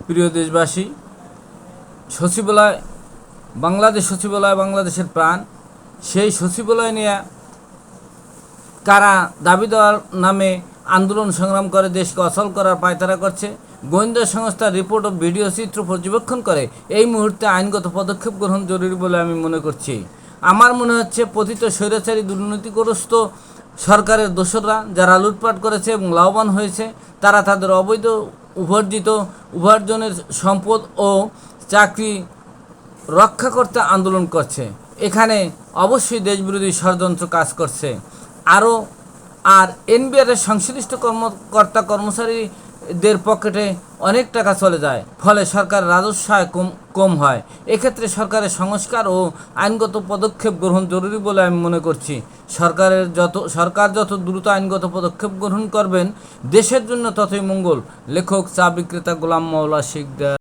প্রিয় দেশবাসী, সচিবালয় বাংলাদেশের প্রাণ। সেই সচিবালয় নিয়ে কারা দাবি দেওয়ার নামে আন্দোলন সংগ্রাম করে দেশকে অচল করার পায়তারা করছে, গোয়েন্দা সংস্থার রিপোর্ট ও ভিডিও চিত্র পর্যবেক্ষণ করে এই মুহূর্তে আইনগত পদক্ষেপ গ্রহণ জরুরি বলে আমি মনে করছি। আমার মনে হচ্ছে পতিত স্বৈরাচারী দুর্নীতিগ্রস্ত সরকারের দোসররা যারা লুটপাট করেছে এবং লাভবান হয়েছে, তারা তাদের অবৈধ উপার্জনের সম্পদ ও চাকরি রক্ষা করতে আন্দোলন করছে। এখানে অবশ্যই দেশবিরোধী ষড়যন্ত্র কাজ করছে। আর এনবিআরের সংশ্লিষ্ট কর্মচারীদের পকেটে অনেক টাকা চলে যায়, ফলে সরকারের রাজস্ব আয় কম হয়। এক্ষেত্রে সরকারের সংস্কার ও আইনগত পদক্ষেপ গ্রহণ জরুরি বলে আমি মনে করছি। সরকার যত দ্রুত আইনগত পদক্ষেপ গ্রহণ করবেন, দেশের জন্য ততই মঙ্গল। লেখক চা বিক্রেতা গোলাম মাওলা শিকদার।